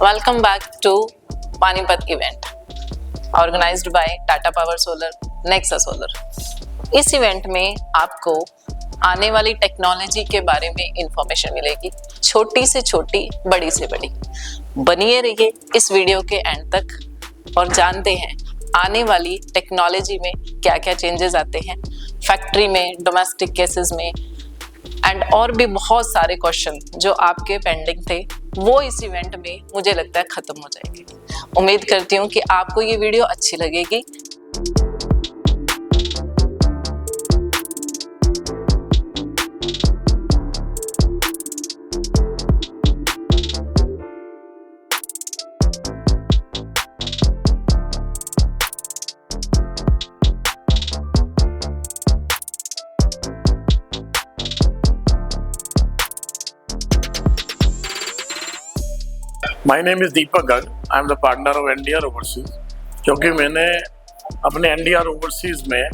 Welcome back to Panipat event organised by Tata Power Solar, Nexa Solar. इस event में आपको आने वाली टेक्नोलॉजी के बारे में इंफॉर्मेशन मिलेगी, छोटी से छोटी, बड़ी से बड़ी। बनिए रहिए इस वीडियो के एंड तक और जानते हैं आने वाली टेक्नोलॉजी में क्या क्या चेंजेस आते हैं, फैक्ट्री में, डोमेस्टिक केसेस में, एंड और भी बहुत सारे क्वेश्चन जो आपके पेंडिंग थे वो इस इवेंट में मुझे लगता है खत्म हो जाएंगे। उम्मीद करती हूँ कि आपको ये वीडियो अच्छी लगेगी। My name is Deepak Garg. I am the partner of NDR Overseas. क्योंकि मैंने अपने NDR Overseas में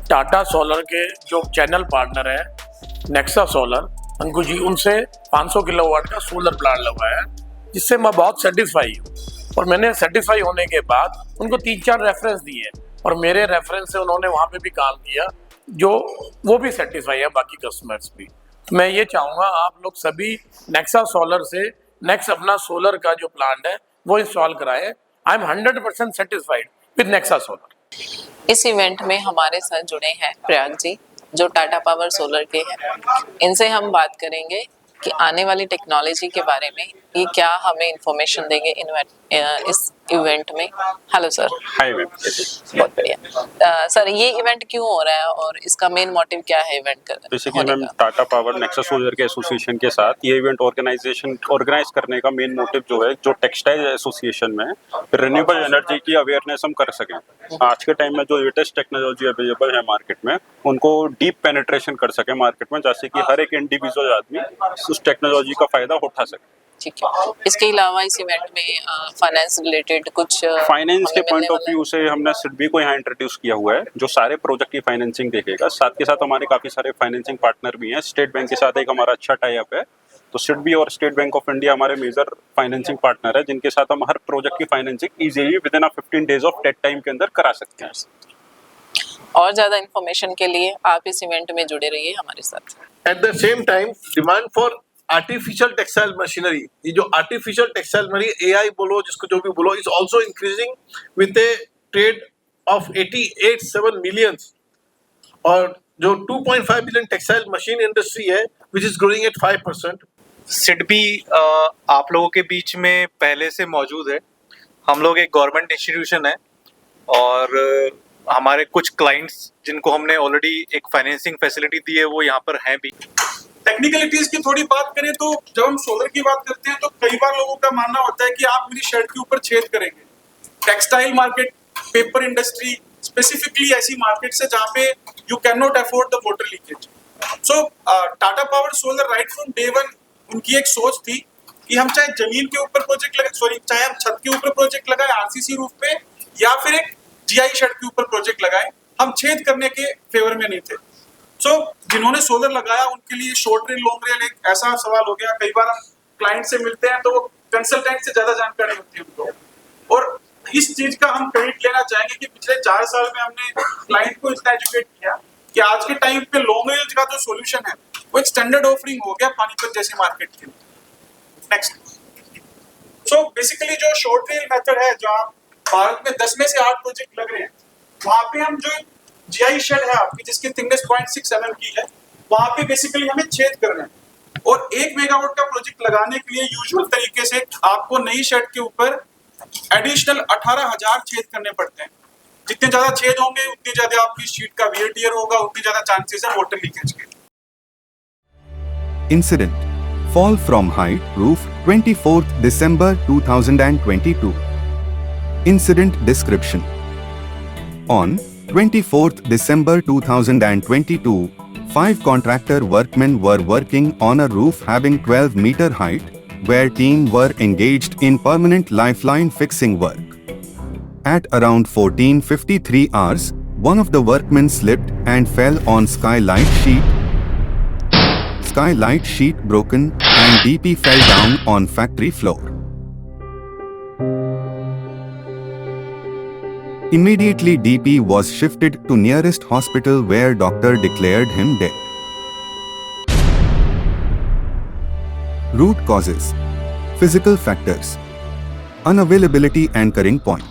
टाटा सोलर के जो चैनल पार्टनर हैं नेक्सा सोलर, अंकुश जी, उनसे 500 किलोवाट का सोलर प्लांट लगवाया, जिससे मैं बहुत सेटिस्फाई हूँ। और मैंने सेटिस्फाई होने के बाद उनको 3-4 रेफरेंस दिए और मेरे रेफरेंस से उन्होंने वहाँ पे भी काम किया, जो वो भी सेटिस्फाई है, बाकी कस्टमर्स भी। तो मैं ये चाहूँगा आप लोग सभी नेक्सा सोलर से नेक्स्ट अपना सोलर का जो प्लांट है वो इंस्टॉल कराएं। I am 100% satisfied with Nexa Solar. इस इवेंट में हमारे साथ जुड़े हैं प्रयाग जी, जो टाटा पावर सोलर के हैं। इनसे हम बात करेंगे कि आने वाली टेक्नोलॉजी के बारे में ये क्या हमें इंफॉर्मेशन देंगे इस इवेंट में। Hello sir. Hi ma'am. बहुत बढ़िया। सर, ये इवेंट क्यों हो रहा है और इसका मेन मोटिव क्या है इवेंट का? Basically ma'am, Tata power Nexa solar के एसोसिएशन के साथ ये इवेंट ऑर्गेनाइज करने का मेन मोटिव जो है, जो टेक्सटाइल एसोसिएशन में रिन्यूएबल एनर्जी की अवेयरनेस हम कर सकें। आज के टाइम में जो लेटेस्ट टेक्नोलॉजी अवेलेबल है मार्केट में, उनको डीप पेनिट्रेशन कर सके मार्केट में, जैसे कि हर एक इंडिविजुअल आदमी उस टेक्नोलॉजी का फायदा उठा सके। ठीक है। इसके अलावा इस इवेंट में फाइनेंस रिलेटेड कुछ फाइनेंस के पॉइंट ऑफ व्यू से हमने सिडबी को यहाँ इंट्रोड्यूस किया हुआ है, जो सारे प्रोजेक्ट की फाइनेंसिंग देखेगा। साथ के साथ हमारे काफी सारे फाइनेंसिंग पार्टनर भी हैं। स्टेट बैंक के साथ एक हमारा अच्छा टाई अप है, तो सिडबी और स्टेट बैंक ऑफ इंडिया हमारे मेजर फाइनेंसिंग पार्टनर है, जिनके साथ हम हर प्रोजेक्ट की financing easily within 15 days of TAT time के अंदर करा सकते हैं। और ज्यादा इन्फॉर्मेशन के लिए आप इस इवेंट में जुड़े रहिए हमारे साथ। At the same time demand for artificial textile machinery, ये जो आर्टिफिशियल टेक्सटाइल मशीनरी, एआई बोलो, जिसको जो भी बोलो, is also increasing with A trade off 88.7 millions. और जो 2.5 बिलियन टेक्सटाइल मशीन इंडस्ट्री है, which is growing at 5%। SIDBI आप लोगों के बीच में पहले से मौजूद है। हम लोग एक गवर्नमेंट इंस्टीट्यूशन है और हमारे कुछ क्लाइंट्स जिनको हमने ऑलरेडी एक फाइनेंसिंग फैसिलिटी दी है, वो यहाँ पर हैं भी। टेक्निकलिटीज की थोड़ी बात करें तो जब हम सोलर की बात करते हैं तो कई बार लोगों का मानना होता है कि आप मेरी शर्ट के ऊपर छेद करेंगे। Textile market, paper industry, specifically ऐसी मार्केट्स है जहाँ पे you can not afford the water leakage. So Tata Power solar right from day one, उनकी एक सोच थी कि हम चाहे जमीन के ऊपर प्रोजेक्ट लगाए, चाहे हम छत के ऊपर प्रोजेक्ट लगाए आरसीसी रूफ पे, या फिर एक जीआई शर्ट के ऊपर प्रोजेक्ट लगाए, हम छेद करने के फेवर में नहीं थे। सो जिन्होंने सोलर लगाया उनके लिए शॉर्ट रेल, लॉन्ग रेल एक ऐसा सवाल हो गया। कई बार हम क्लाइंट से मिलते हैं तो कंसल्टेंट से ज्यादा जानकारी होती है उनको, और इस चीज का हम क्रेडिट लेना चाहेंगे कि पिछले 4 साल में हमने क्लाइंट को इतना एजुकेट किया कि आज के टाइम पे लॉन्ग रेंज का जो सोल्यूशन है वो एक स्टैंडर्ड ऑफरिंग हो गया पानीपत जैसे मार्केट के लिए। नेक्स्ट, सो बेसिकली जो शॉर्ट रेल मेथड है, जहाँ भारत में 10 में से 8 प्रोजेक्ट लग रहे हैं, वहां पे हम जो जीआई शेड है आपकी, जिसकी थिकनेस 0.6 mm की है, वहां पे बेसिकली हमें छेद करना है। और 1 मेगावाट का प्रोजेक्ट लगाने के लिए यूजुअल तरीके से आपको नई शेड के ऊपर एडिशनल 18,000 छेद करने पड़ते हैं। जितने ज्यादा छेद होंगे उतनी ज्यादा आपकी शीट का वियर टियर होगा, उतनी ज्यादा चांसेस है वाटर लीकेज के। Incident: Fall from height roof, 24th December 2022. Incident description: On 24th December 2022, 5 contractor workmen were working on a roof having 12-meter height, where team were engaged in permanent lifeline fixing work. At around 14:53 hours, one of the workmen slipped and fell on skylight sheet. Skylight sheet broken and DP fell down on factory floor. Immediately DP was shifted to nearest hospital where doctor declared him dead. Root causes. Physical factors. Unavailability anchoring point.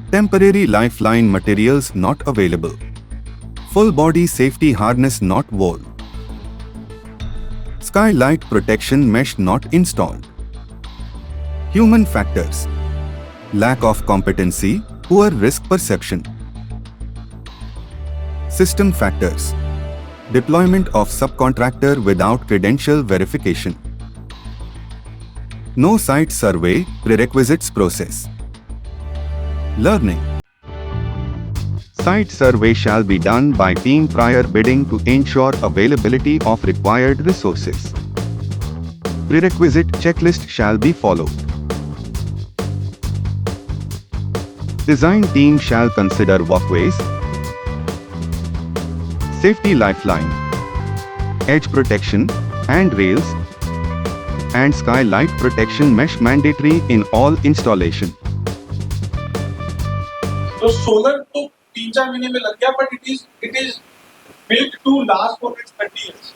Temporary lifeline materials not available. Full body safety harness not wore. Skylight protection mesh not installed. Human factors. Lack of competency, poor risk perception. System factors. Deployment of subcontractor without credential verification. No site survey, prerequisites process. Learning. Site survey shall be done by team prior bidding to ensure availability of required resources. Prerequisite checklist shall be followed. Design team shall consider walkways, safety lifeline, edge protection, handrails, and skylight protection mesh mandatory in all installation. तो सोलर तो 3-4 महीने में लग गया, but it is built to last for next 30 years.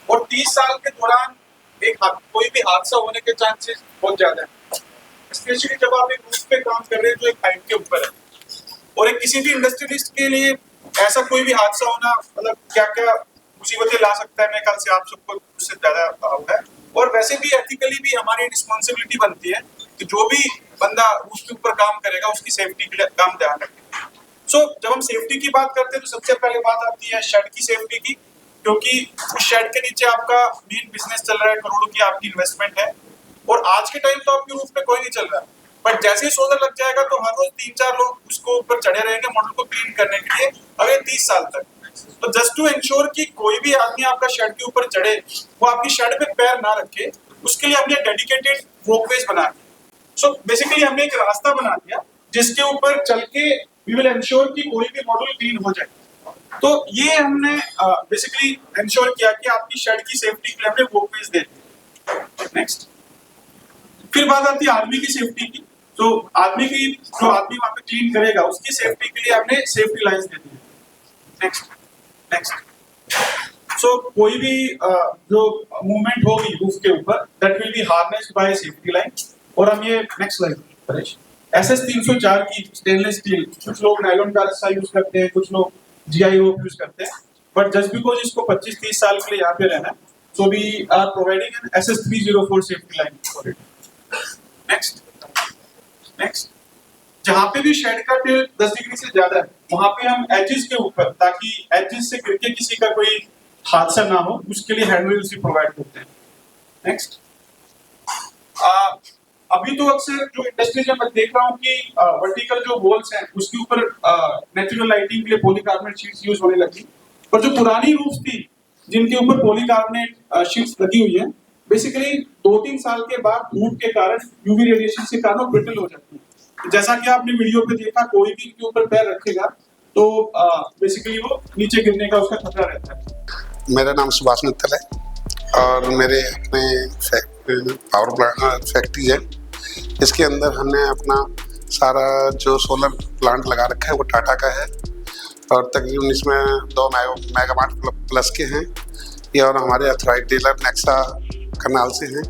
और 30 साल के दौरान कोई भी हादसा होने के चांसेस बहुत ज्यादा है, स्पेशली जब आप एक रूफ पे काम कर रहे हैं जो एक हाइट के ऊपर है। और एक किसी भी इंडस्ट्रियलिस्ट के लिए ऐसा कोई भी हादसा होना मतलब क्या क्या मुसीबतें ला सकता है, मेरे ख्याल से आप सबको उससे ज्यादा होगा है। और वैसे भी एथिकली भी हमारी रिस्पॉन्सिबिलिटी बनती है कि जो भी बंदा उसके ऊपर काम करेगा उसकी सेफ्टी के लिए काम ध्यान रखें। सो जब हम सेफ्टी की बात करते हैं तो सबसे पहले बात आती है शेड की सेफ्टी की, क्योंकि उस शेड के नीचे आपका मेन बिजनेस चल रहा है, करोड़ों की आपकी इन्वेस्टमेंट है। और आज के टाइम तो आपके रूफ पे कोई नहीं चल रहा, बट जैसे ही सोलर लग जाएगा तो हर रोज 3-4 लोग उसको ऊपर चढ़े रहेंगे मॉडल को क्लीन करने के लिए अगले 30 साल तक। तो जस्ट टू इंश्योर कि कोई भी आदमी आपका शेड के ऊपर चढ़े वो आपकी शेड पे पैर ना रखे, उसके लिए हमने डेडिकेटेड वॉकवेज बना दिया। सो बेसिकली हमने एक रास्ता बना दिया जिसके ऊपर चल के वी विल इंश्योर कि कोई भी मॉडल क्लीन हो जाए। तो ये हमने बेसिकली इंश्योर किया कि आपकी शेड की सेफ्टी के लिए हमने वॉकवेज दे दी। नेक्स्ट, फिर बात आती है आदमी की सेफ्टी की। तो आदमी वहां पे क्लीन करेगा उसकी सेफ्टी के लिए हमने सेफ्टी लाइंस दे दी। नेक्स्ट, सो कोई भी जो मूवमेंट होगी रूफ के ऊपर that will be harnessed by safety line. और हम ये नेक्स्ट स्लाइड SS 304 की स्टेनलेस स्टील, कुछ लोग नायलॉन का रस्सा यूज करते हैं, कुछ लोग GI रोप यूज करते हैं, बट जस्ट बिकॉज इसको 25-30 साल के लिए यहाँ पे रहना है, so we are providing an SS 304 safety line for it. Next, जहाँ पे भी शेड का टिल 10 डिग्री से ज्यादा है वहां पे हम एजेस के ऊपर, ताकि एजेस से गिर के किसी का कोई हादसा ना हो, उसके लिए हैंडरेल्स भी प्रोवाइड करते हैं। नेक्स्ट, अभी तो अक्सर जो इंडस्ट्रीज में मैं देख रहा हूँ कि वर्टिकल जो वॉल्स हैं उसके ऊपर नेचुरल लाइटिंग के लिए पॉलीकार्बोनेट शीट्स यूज होने लगी, पर जो पुरानी रूफ थी जिनके ऊपर पॉलीकार्बोनेट शीट्स लगी हुई है, बेसिकली 2-3 साल के बाद धूप के कारण यूवी रेडिएशन के कारण वो ब्रिटल हो जाती है। जैसा कि आपने वीडियो पे देखा, कोई भी इनके ऊपर पैर रखेगा तो बेसिकली वो नीचे गिरने का उसका खतरा रहता है। मेरा नाम सुभाष मित्तल है और मेरे अपने पावर प्लांट फैक्ट्री है, इसके अंदर हमने अपना सारा जो सोलर प्लांट लगा रखा है वो टाटा का है और तकरीबन इसमें 2 मेगावाट प्लस के हैं ये, और हमारे अथॉराइज्ड डीलर नेक्सा करनाल से हैं।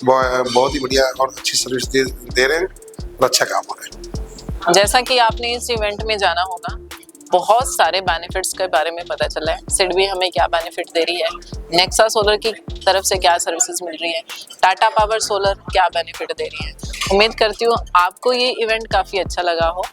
बहुत ही बढ़िया और अच्छी सर्विस दे रहे हैं और अच्छा काम हो रहा है। जैसा कि आपने इस इवेंट में जाना होगा, बहुत सारे बेनिफिट्स के बारे में पता चला है। सिडबी हमें क्या बेनिफिट दे रही है, नेक्सा सोलर की तरफ से क्या सर्विसेज मिल रही है, टाटा पावर सोलर क्या बेनिफिट दे रही है। उम्मीद करती हूँ आपको ये इवेंट काफ़ी अच्छा लगा हो।